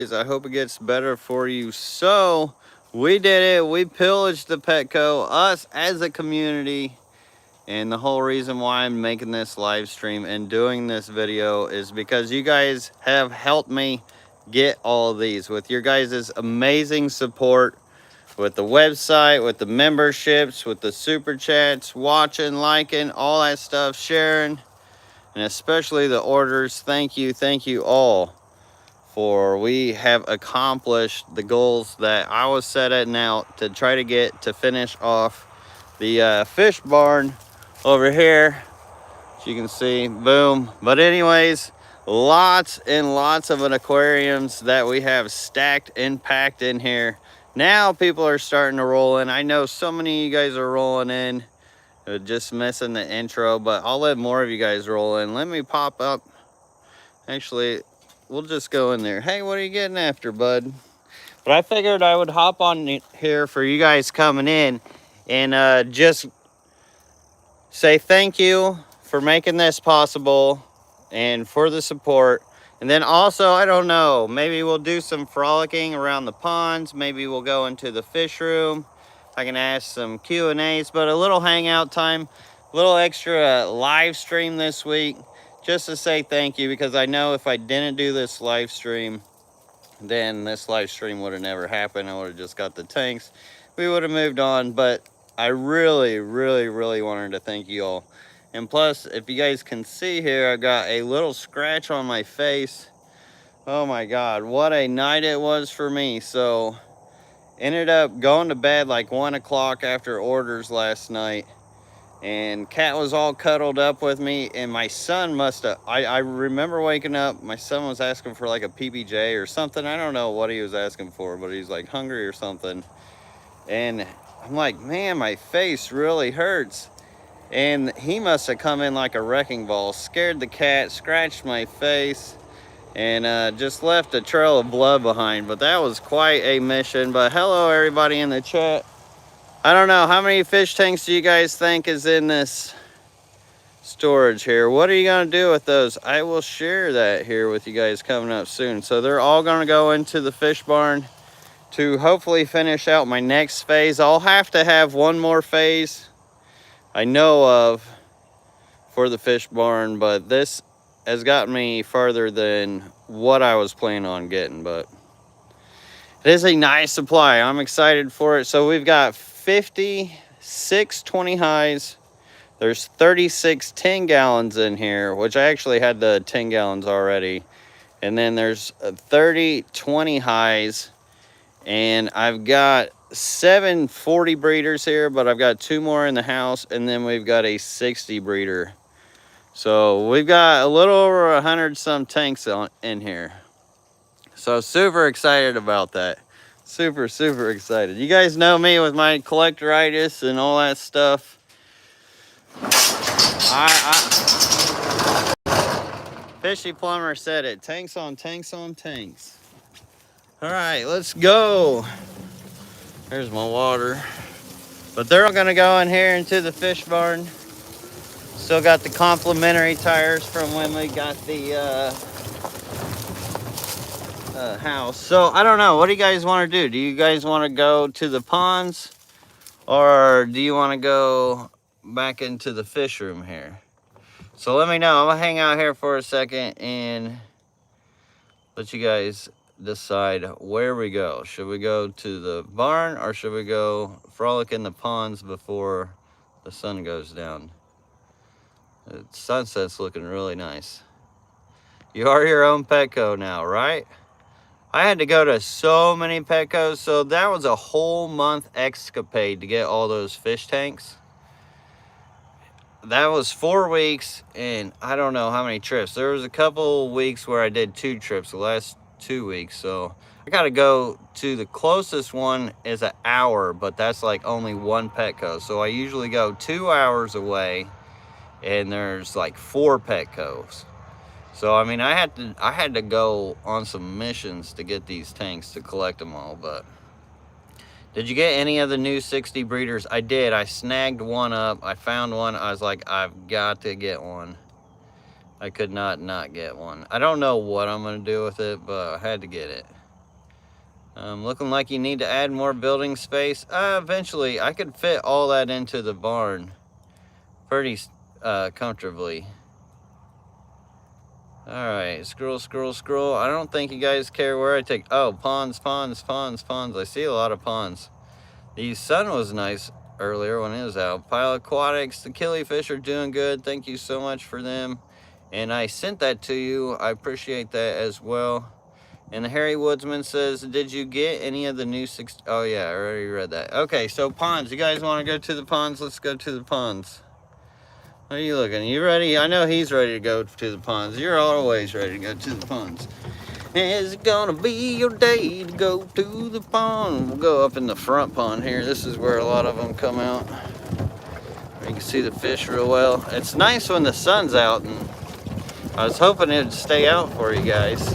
I hope it gets better for you. So we did it. We pillaged the Petco, us as a community. And the whole reason why I'm making this live stream and doing this video is because you guys have helped me get all of these with your guys' amazing support with the website, with the memberships, with the super chats, watching, liking, all that stuff, sharing, and especially the orders. Thank you all. For we have accomplished the goals that I was setting out to try to get to finish off the fish barn over here, as you can see. Boom. But anyways, lots and lots of aquariums that we have stacked and packed in here. Now people are starting to roll in. I know so many of you guys are rolling in. Just missing the intro, but I'll let more of you guys roll in. Let me pop up. Actually, we'll just go in there. Hey, what are you getting after, bud? But I figured I would hop on here for you guys coming in and just say thank you for making this possible and for the support. And then also, I don't know, maybe we'll do some frolicking around the ponds. Maybe we'll go into the fish room. I can ask some Q&As, but a little hangout time, a little extra live stream this week. Just to say thank you, because I know if I didn't do this live stream, then this live stream would have never happened. I would have just got the tanks. We would have moved on, but I really wanted to thank you all. And plus, if you guys can see here, I got a little scratch on my face. Oh my God, what a night it was for me. So, ended up going to bed like 1 o'clock after orders last night. And Cat was all cuddled up with me, and my son must have, I remember waking up, my son was asking for like a PBJ or something. I don't know what he was asking for, but he's like hungry or something. And I'm like, man, my face really hurts. And he must have come in like a wrecking ball, scared the cat, scratched my face, and just left a trail of blood behind. But that was quite a mission. But hello everybody in the chat. I don't know, how many fish tanks do you guys think is in this storage here? What are you gonna do with those? I will share that here with you guys coming up soon. So they're all gonna go into the fish barn to hopefully finish out my next phase. I'll have to have one more phase I know of for the fish barn, but this has gotten me farther than what I was planning on getting. But it is a nice supply. I'm excited for it. So we've got 56 20 highs. There's 36 10 gallons in here, which I actually had the 10 gallons already. And then there's 30 20 highs. And I've got 7 40 breeders here, but I've got 2 more in the house. And then we've got a 60 breeder. So we've got a little over 100 some tanks in here. So super excited about that. Super excited. You guys know me with my collectoritis and all that stuff. Fishy Plumber said it. Tanks on tanks on tanks. All right, let's go. There's my water. But they're all gonna go in here into the fish barn. Still got the complimentary tires from when we got the house. So I don't know, what do you guys want to do? Do you guys want to go to the ponds, or do you want to go back into the fish room here? So let me know. I'm gonna hang out here for a second and let you guys decide where we go. Should we go to the barn, or should we go frolic in the ponds before the sun goes down? The sunset's looking really nice. You are your own Petco now, right? I had to go to so many Petcos, so that was a whole month escapade to get all those fish tanks. That was 4 weeks, and I don't know how many trips. There was a couple weeks where I did 2 trips the last 2 weeks, so I gotta go to the closest one is an hour, but that's like only one Petco. So I usually go 2 hours away, and there's like 4 Petcos. So I mean, I had to go on some missions to get these tanks to collect them all. But did you get any of the new 60 breeders? I did. I snagged one up. I found one. I was like, I've got to get one. I could not get one. I don't know what I'm gonna do with it, but I had to get it. Looking like you need to add more building space. Eventually, I could fit all that into the barn pretty comfortably. Alright, scroll, scroll, scroll. I don't think you guys care where I take... Oh, ponds, ponds, ponds, ponds. I see a lot of ponds. The sun was nice earlier when it was out. Pile Aquatics, the killifish are doing good. Thank you so much for them. And I sent that to you. I appreciate that as well. And the Harry Woodsman says, did you get any of the new Oh yeah, I already read that. Okay, so ponds. You guys want to go to the ponds? Let's go to the ponds. How are you looking? You ready? I know he's ready to go to the ponds. You're always ready to go to the ponds. Is it gonna be your day to go to the pond? We'll go up in the front pond here. This is where a lot of them come out. You can see the fish real well. It's nice when the sun's out, and I was hoping it'd stay out for you guys.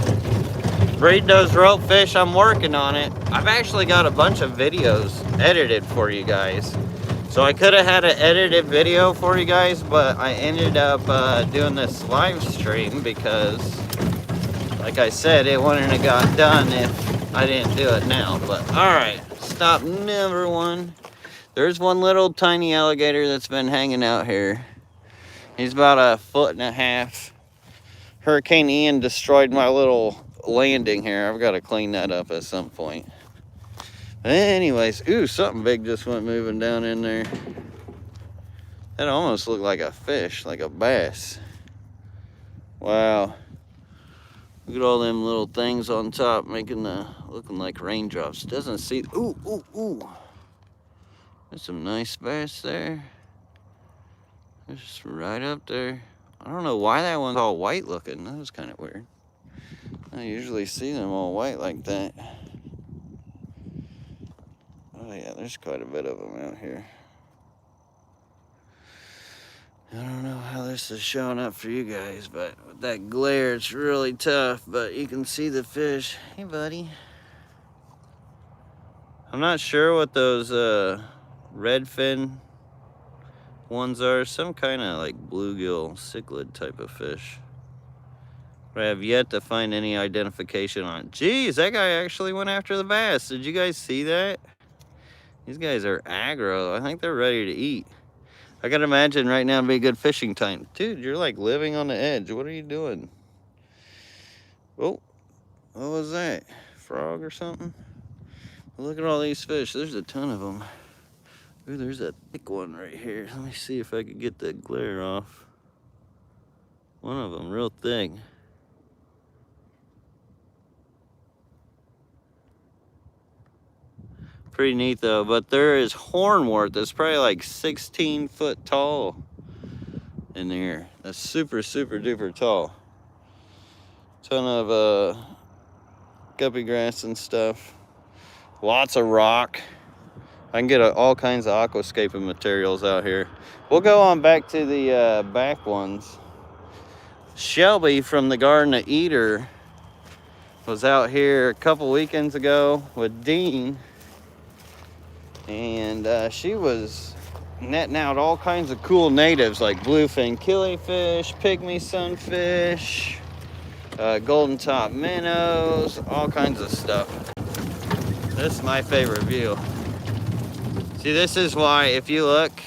Breed those rope fish, I'm working on it. I've actually got a bunch of videos edited for you guys. So I could have had an edited video for you guys, but I ended up doing this live stream because, like I said, it wouldn't have got done if I didn't do it now. But alright, stop number one. There's one little tiny alligator that's been hanging out here. He's about 1.5 feet. Hurricane Ian destroyed my little landing here. I've got to clean that up at some point. Anyways, ooh, something big just went moving down in there. That almost looked like a fish, like a bass. Wow. Look at all them little things on top making looking like raindrops. Doesn't see, ooh, ooh, ooh. There's some nice bass there. It's just right up there. I don't know why that one's all white looking. That was kind of weird. I usually see them all white like that. Oh yeah, there's quite a bit of them out here. I don't know how this is showing up for you guys, but with that glare, it's really tough, but you can see the fish. Hey, buddy. I'm not sure what those redfin ones are. Some kind of like bluegill cichlid type of fish. But I have yet to find any identification on it. Jeez, that guy actually went after the bass. Did you guys see that? These guys are aggro. I think they're ready to eat. I can imagine right now would be a good fishing time. Dude, you're like living on the edge. What are you doing? Oh, what was that? Frog or something? Look at all these fish. There's a ton of them. Ooh, there's a thick one right here. Let me see if I can get the glare off. One of them real thick. Pretty neat though, but there is hornwort that's probably like 16 foot tall in there. That's super, super duper tall. Ton of guppy grass and stuff. Lots of rock. I can get all kinds of aquascaping materials out here. We'll go on back to the back ones. Shelby from the Garden of Eder was out here a couple weekends ago with Dean. And she was netting out all kinds of cool natives like bluefin killifish, pygmy sunfish, golden top minnows, all kinds of stuff. This is my favorite view. See, this is why if you look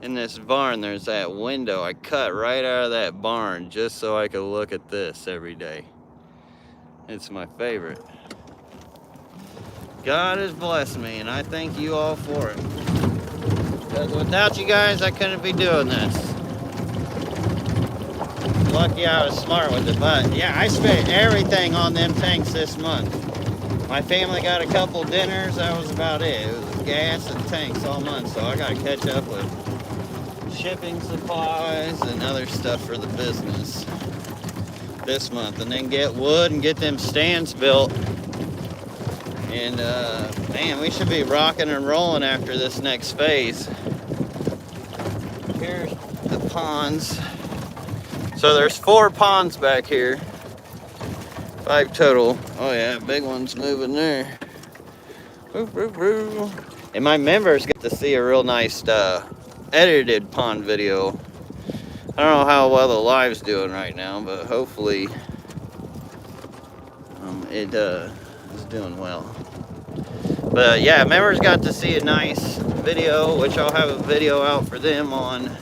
in this barn, there's that window. I cut right out of that barn just so I could look at this every day. It's my favorite. God has blessed me, and I thank you all for it. Because without you guys, I couldn't be doing this. Lucky I was smart with it, but yeah, I spent everything on them tanks this month. My family got a couple dinners, that was about it. It was gas and tanks all month, so I got to catch up with shipping supplies and other stuff for the business this month. And then get wood and get them stands built. And man, we should be rocking and rolling after this next phase. Here's the ponds. So there's 4 ponds back here. 5 total. Oh yeah, big one's moving there. And my members get to see a real nice edited pond video. I don't know how well the live's doing right now, but hopefully it is doing well. But yeah, members got to see a nice video, which I'll have a video out for them on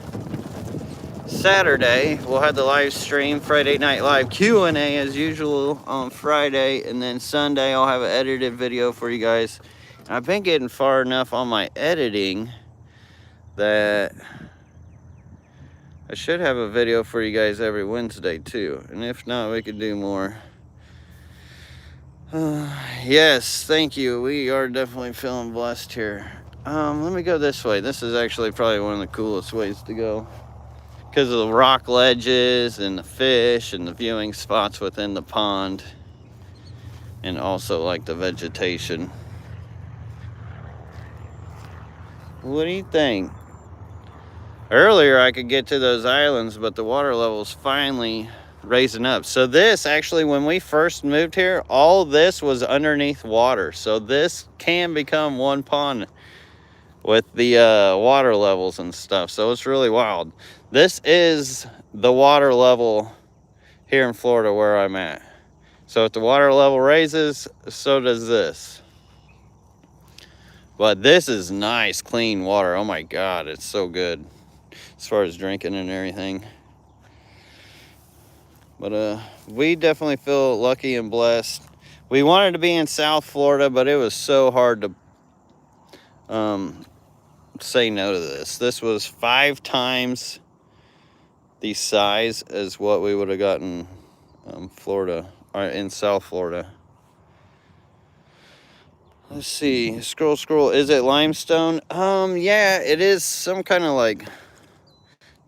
Saturday. We'll have the live stream, Friday Night Live Q&A as usual on Friday, and then Sunday I'll have an edited video for you guys. And I've been getting far enough on my editing that I should have a video for you guys every Wednesday too. And if not, we could do more. Yes, thank you. We are definitely feeling blessed here. Let me go this way. This is actually probably one of the coolest ways to go because of the rock ledges and the fish and the viewing spots within the pond, and also like the vegetation. What do you think? Earlier I could get to those islands, but the water level's finally raising up. So this actually, when we first moved here, all this was underneath water. So this can become one pond with the water levels and stuff. So it's really wild. This is the water level here in Florida where I'm at. So if the water level raises, so does this. But this is nice, clean water. Oh my God, it's so good as far as drinking and everything. But we definitely feel lucky and blessed. We wanted to be in South Florida, but it was so hard to say no to this. This was 5 times the size as what we would have gotten Florida, or in South Florida. Let's see, scroll. Is it limestone? Yeah, it is some kind of like,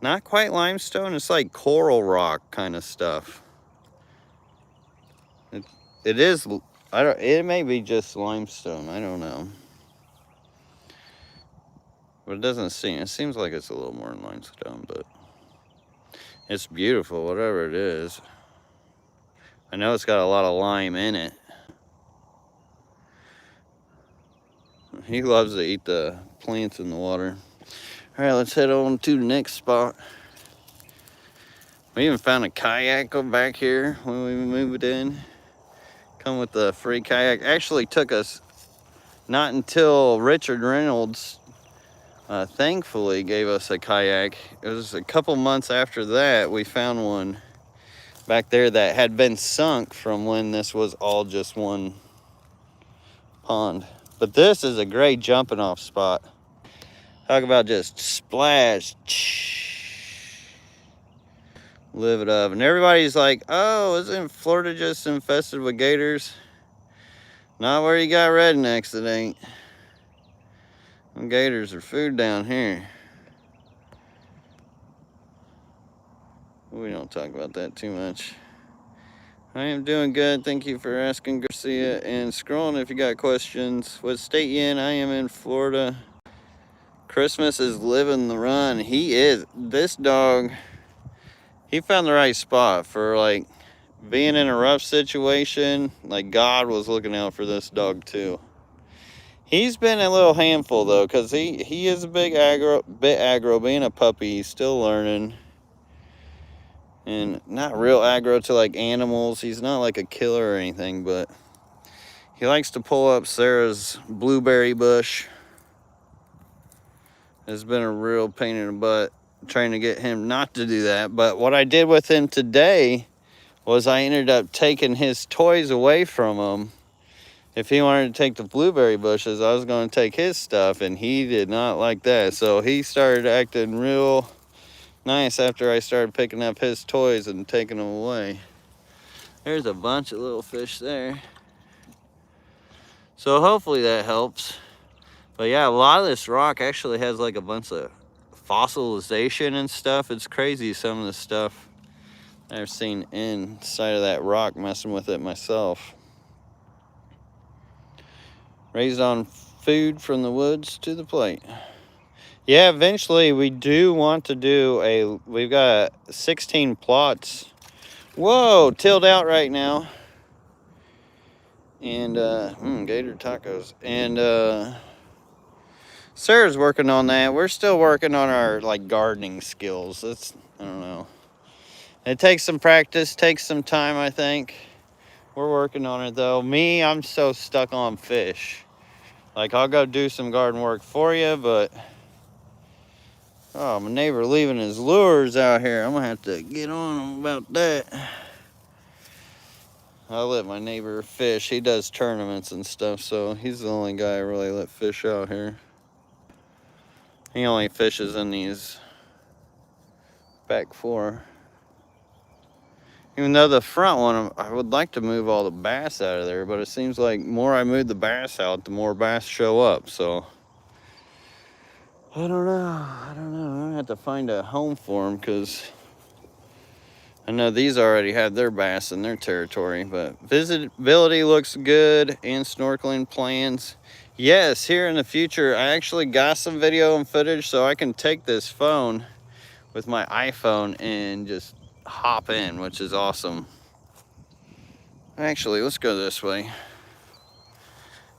not quite limestone. It's like coral rock kind of stuff. It is. It may be just limestone. I don't know. But it doesn't seem. It seems like it's a little more than limestone, but it's beautiful, whatever it is. I know it's got a lot of lime in it. He loves to eat the plants in the water. All right, let's head on to the next spot. We even found a kayak back here when we moved in. Come with the free kayak. Actually took us not until Richard Reynolds thankfully gave us a kayak. It was a couple months after that we found one back there that had been sunk from when this was all just one pond. But this is a great jumping off spot. Talk about just splash. Live it up. And everybody's like, oh, isn't Florida just infested with gators? Not where you got rednecks, it ain't. Them gators are food down here. We don't talk about that too much. I am doing good. Thank you for asking, Garcia. And scrolling if you got questions. What state you in? I am in Florida. Christmas is living the run. He is. This dog, he found the right spot for like being in a rough situation. Like God was looking out for this dog too. He's been a little handful though, because he is a bit aggro. Being a puppy, he's still learning. And not real aggro to like animals. He's not like a killer or anything, but he likes to pull up Sarah's blueberry bush. It's been a real pain in the butt trying to get him not to do that. But what I did with him today was I ended up taking his toys away from him. If he wanted to take the blueberry bushes, I was going to take his stuff, and he did not like that. So he started acting real nice after I started picking up his toys and taking them away. There's a bunch of little fish there. So hopefully that helps. But yeah, a lot of this rock actually has like a bunch of fossilization and stuff. It's crazy, some of the stuff I've seen inside of that rock, messing with it myself. Raised on food from the woods to the plate. Yeah, eventually we do want to do we've got 16 plots. Whoa, tilled out right now. And, gator tacos. And, Sarah's working on that. We're still working on our, like, gardening skills. I don't know. It takes some practice, takes some time, I think. We're working on it though. Me, I'm so stuck on fish. Like, I'll go do some garden work for you, but oh, my neighbor leaving his lures out here. I'm gonna have to get on him about that. I let my neighbor fish. He does tournaments and stuff, so he's the only guy I really let fish out here. He only fishes in these back four. Even though the front one, I would like to move all the bass out of there, but it seems like the more I move the bass out, the more bass show up, so. I don't know. I'm gonna have to find a home for them, because I know these already have their bass in their territory, but visibility looks good and snorkeling plans. Yes, here in the future, I actually got some video and footage, so I can take this phone with my iPhone and just hop in, which is awesome. Actually, let's go this way.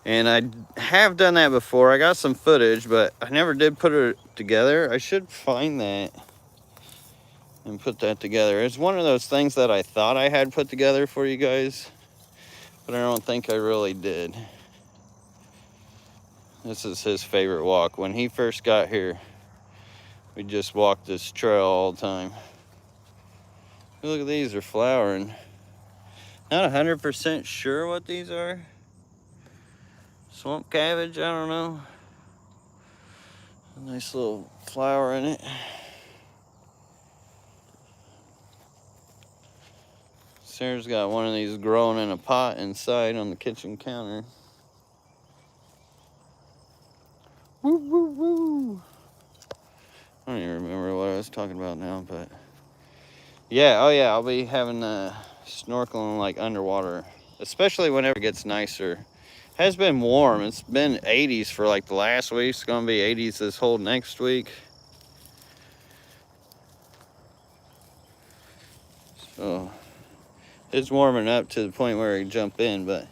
And I have done that before. I got some footage, but I never did put it together. I should find that and put that together. It's one of those things that I thought I had put together for you guys, but I don't think I really did. This is his favorite walk. When he first got here, we just walked this trail all the time. Look at these, they're flowering. Not 100% sure what these are. Swamp cabbage, I don't know. A nice little flower in it. Sarah's got one of these growing in a pot inside on the kitchen counter. Woo, woo, woo. I don't even remember what I was talking about now, but yeah, oh yeah, I'll be having snorkeling like underwater, especially whenever it gets nicer. It has been warm. It's been 80s for like the last week. It's gonna be 80s this whole next week. So it's warming up to the point where I can jump in, but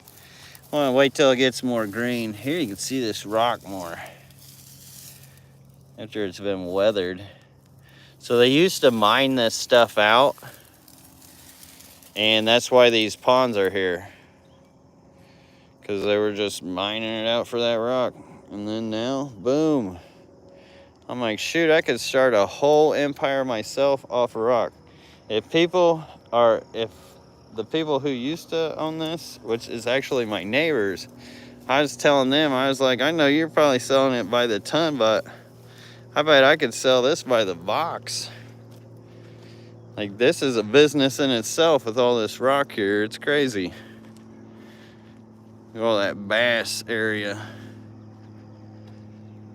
I want to wait till it gets more green. Here you can see this rock more after it's been weathered. So they used to mine this stuff out, and that's why these ponds are here, because they were just mining it out for that rock. And then now, boom. I'm like, shoot, I could start a whole empire myself off a rock. If the people who used to own this, which is actually my neighbors, I was telling them, I was like, I know you're probably selling it by the ton, but I bet I could sell this by the box. Like, this is a business in itself with all this rock here. It's crazy. All that bass area.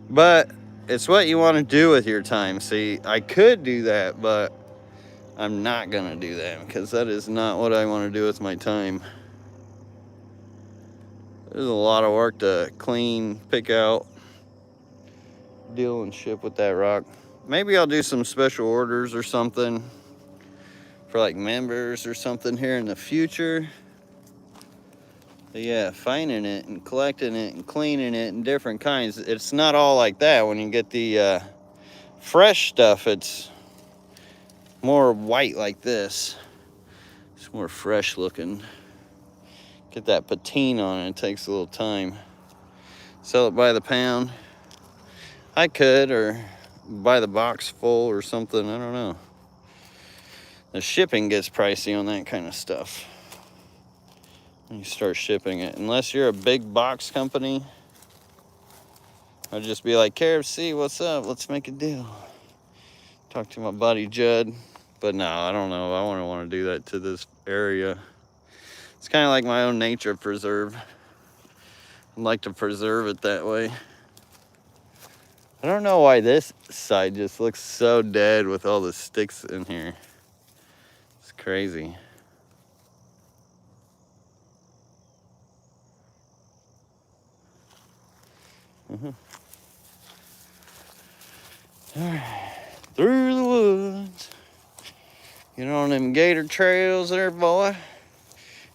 But it's what you want to do with your time. See, I could do that, but I'm not gonna do that, because that is not what I want to do with my time. There's a lot of work to clean, pick out, deal and ship with that rock. Maybe I'll do some special orders or something for like members or something here in the future. But yeah, finding it and collecting it and cleaning it in different kinds. It's not all like that. When you get the fresh stuff, it's more white like this. It's more fresh looking. Get that patine on it. It takes a little time. Sell it by the pound. I could, or buy the box full or something. I don't know. The shipping gets pricey on that kind of stuff when you start shipping it. Unless you're a big box company, I'd just be like, KFC, what's up? Let's make a deal. Talk to my buddy Judd. But no, I don't know. I wouldn't want to do that to this area. It's kind of like my own nature preserve. I'd like to preserve it that way. I don't know why this side just looks so dead with all the sticks in here. It's crazy. All right, through the woods. Get on them gator trails there, boy.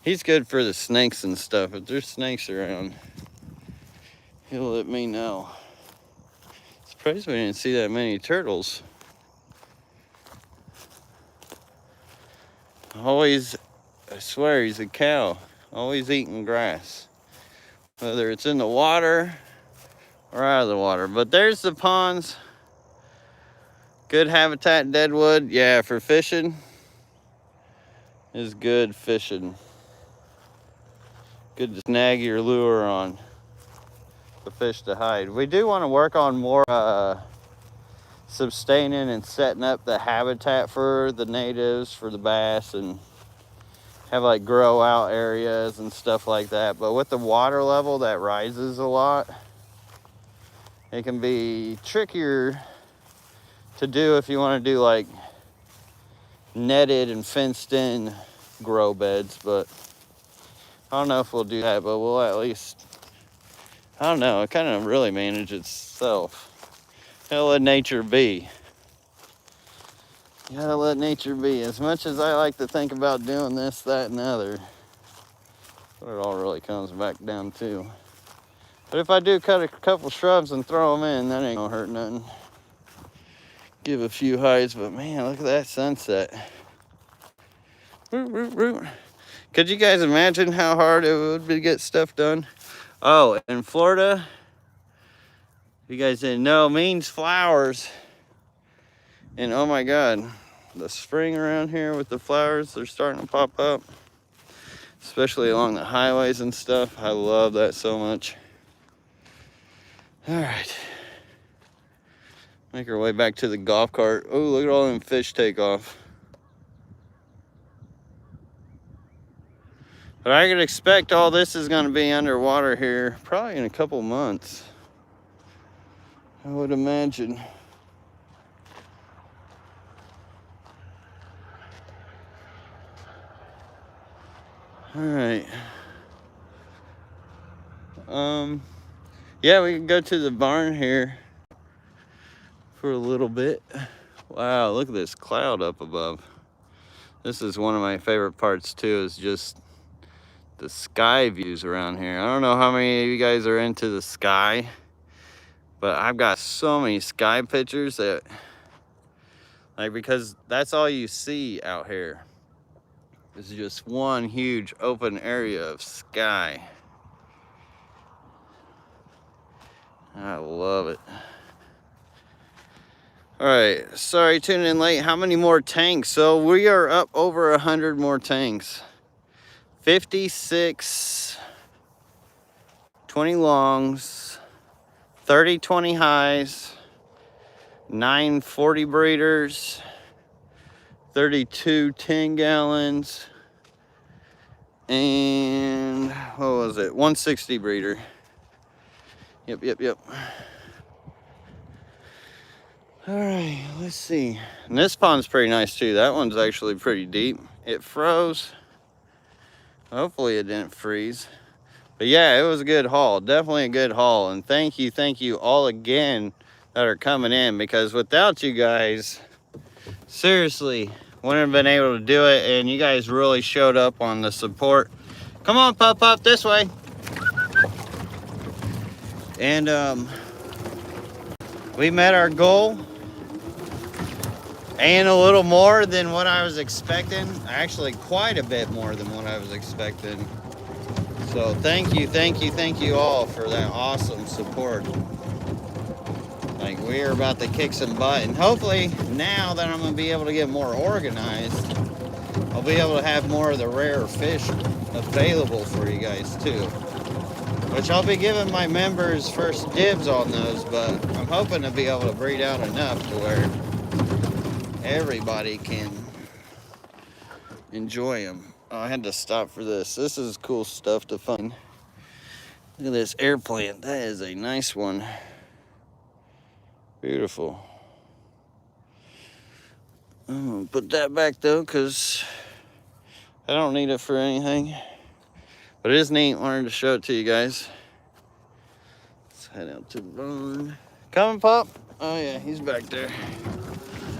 He's good for the snakes and stuff. If there's snakes around, he'll let me know. Surprised we didn't see that many turtles. I swear he's a cow. Always eating grass. Whether it's in the water or out of the water. But there's the ponds. Good habitat, deadwood. Yeah, for fishing is good fishing. Good to snag your lure on the fish to hide. We do want to work on more sustaining and setting up the habitat for the natives, for the bass, and have like grow out areas and stuff like that. But with the water level that rises a lot, it can be trickier to do if you want to do like netted and fenced in grow beds. But I don't know if we'll do that, but we'll at least, I don't know, it kind of really manage itself. Gotta let nature be. You gotta let nature be. As much as I like to think about doing this, that, and the other, what it all really comes back down to. But if I do cut a couple shrubs and throw them in, that ain't gonna hurt nothing. Give a few hides, but man, look at that sunset. Could you guys imagine how hard it would be to get stuff done? Oh, in Florida, if you guys didn't know, means flowers. And oh my God, the spring around here with the flowers, they're starting to pop up. Especially along the highways and stuff. I love that so much. All right. Make our way back to the golf cart. Oh, look at all them fish take off. But I could expect all this is going to be underwater here probably in a couple months. I would imagine. All right. Yeah, we can go to the barn here for a little bit. Wow, look at this cloud up above. This is one of my favorite parts too, is just the sky views around here. I don't know how many of you guys are into the sky, but I've got so many sky pictures that, like, because that's all you see out here. It's just one huge open area of sky. I love it. All right, sorry tuning in late. How many more tanks? So we are up over 100 more tanks. 56 20 longs, 30 20 highs, 9 40 breeders, 32 10 gallons, and what was it, 160 breeder. Yep. All right, let's see. And this pond's pretty nice too. That one's actually pretty deep. It froze. Hopefully it didn't freeze. But yeah, it was a good haul. Definitely a good haul. And thank you all again that are coming in, because without you guys, seriously, wouldn't have been able to do it. And you guys really showed up on the support. Come on, Pup, this way. And we met our goal and a little more than what I was expecting. Actually, quite a bit more than what I was expecting. So thank you all for that awesome support. Like, we're about to kick some butt, and hopefully now that I'm gonna be able to get more organized, I'll be able to have more of the rare fish available for you guys too. Which I'll be giving my members first dibs on those, but I'm hoping to be able to breed out enough to where everybody can enjoy them. Oh, I had to stop for this. This is cool stuff to find. Look at this air plant. That is a nice one. Beautiful. I'm gonna put that back though, because I don't need it for anything. But it is neat. Wanted to show it to you guys. Let's head out to the barn. Coming, Pup? Oh yeah, he's back there.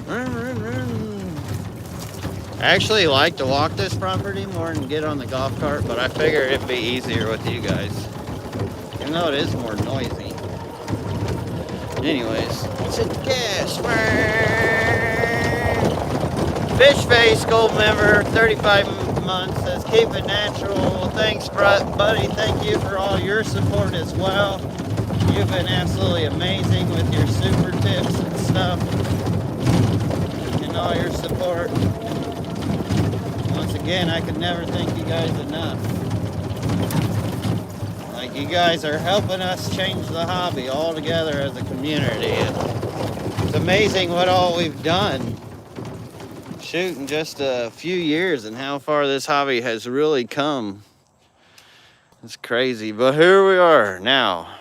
Run. I actually like to walk this property more than get on the golf cart, but I figured it'd be easier with you guys, even though it is more noisy. Anyways, let's hit the gas. Fish Face Gold member, 35 months, says keep it natural. Well, thanks, buddy. Thank you for all your support as well. You've been absolutely amazing with your super tips and stuff and all your support. Once again, I could never thank you guys enough. Like, you guys are helping us change the hobby all together as a community. It's amazing what all we've done. Shoot, in just a few years and how far this hobby has really come. It's crazy, but here we are now.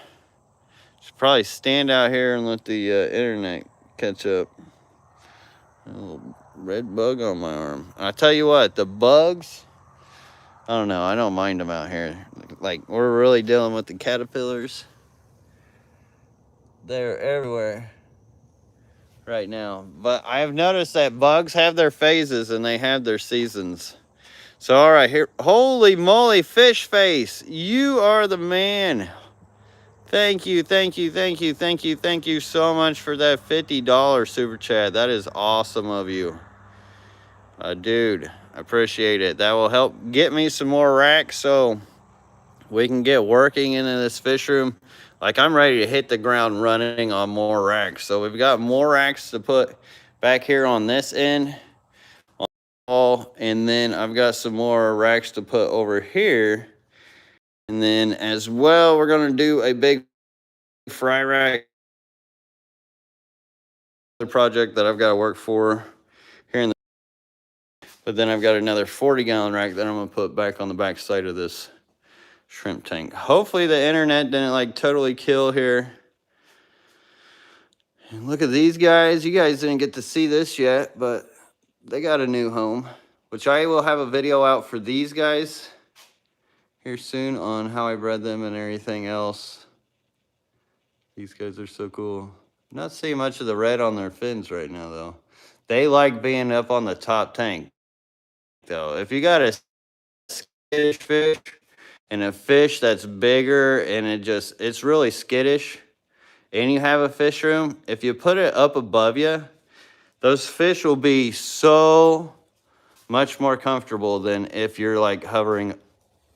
Should probably stand out here and let the internet catch up. A little red bug on my arm. I tell you what, the bugs, I don't know, I don't mind them out here. Like, we're really dealing with the caterpillars. They're everywhere right now. But I have noticed that bugs have their phases and they have their seasons. So, all right, here, holy moly, Fish Face, you are the man. Thank you, thank you, thank you, thank you, thank you so much for that $50 super chat. That is awesome of you. Dude, I appreciate it. That will help get me some more racks so we can get working into this fish room. Like, I'm ready to hit the ground running on more racks. So we've got more racks to put back here on this end. And then I've got some more racks to put over here. And then as well, we're going to do a big fry rack. The project that I've got to work for here in the, but then I've got another 40-gallon rack that I'm going to put back on the back side of this shrimp tank. Hopefully the internet didn't like totally kill here. And look at these guys. You guys didn't get to see this yet, but they got a new home, which I will have a video out for these guys here soon on how I bred them and everything else. These guys are so cool. I'm not seeing much of the red on their fins right now, though. They like being up on the top tank, though. If you got a skittish fish and a fish that's bigger and it's really skittish, and you have a fish room, if you put it up above you, those fish will be so much more comfortable than if you're like hovering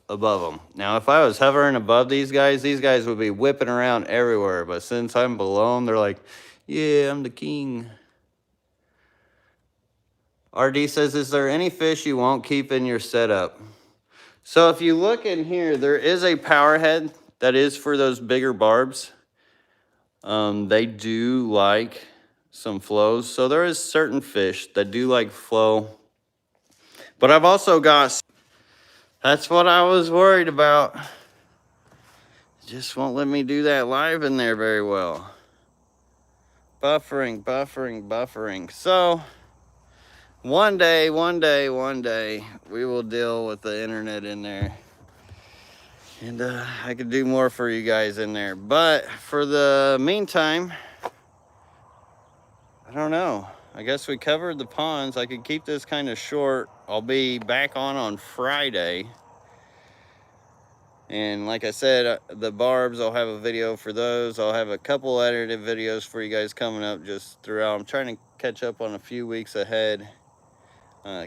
above them. Now, if I was hovering above these guys would be whipping around everywhere. But since I'm below them, they're like, yeah, I'm the king. RD says, is there any fish you won't keep in your setup? So if you look in here, there is a power head that is for those bigger barbs. They do like some flows. So there is certain fish that do like flow. But I've also got, that's what I was worried about. Just won't let me do that live in there very well. Buffering, buffering, buffering. So one day, we will deal with the internet in there. And I could do more for you guys in there. But for the meantime, I don't know. I guess we covered the ponds. I could keep this kind of short. I'll be back on Friday. And like I said, the barbs, I'll have a video for those. I'll have a couple edited videos for you guys coming up just throughout. I'm trying to catch up on a few weeks ahead.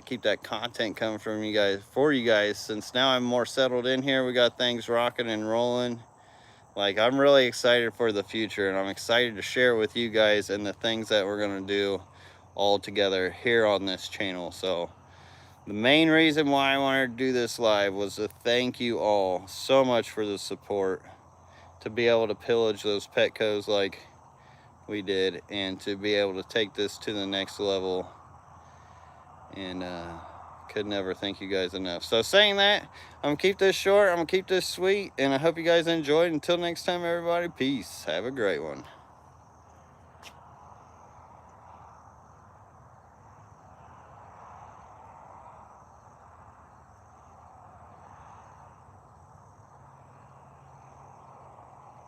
Keep that content coming from you guys, for you guys, since now I'm more settled in here. We got things rocking and rolling. Like, I'm really excited for the future, and I'm excited to share with you guys and the things that we're going to do all together here on this channel. So the main reason why I wanted to do this live was to thank you all so much for the support, to be able to pillage those Petcos like we did, and to be able to take this to the next level. And could never thank you guys enough. So saying that, I'm gonna keep this short, I'm gonna keep this sweet, and I hope you guys enjoyed. Until next time, everybody, peace. Have a great one.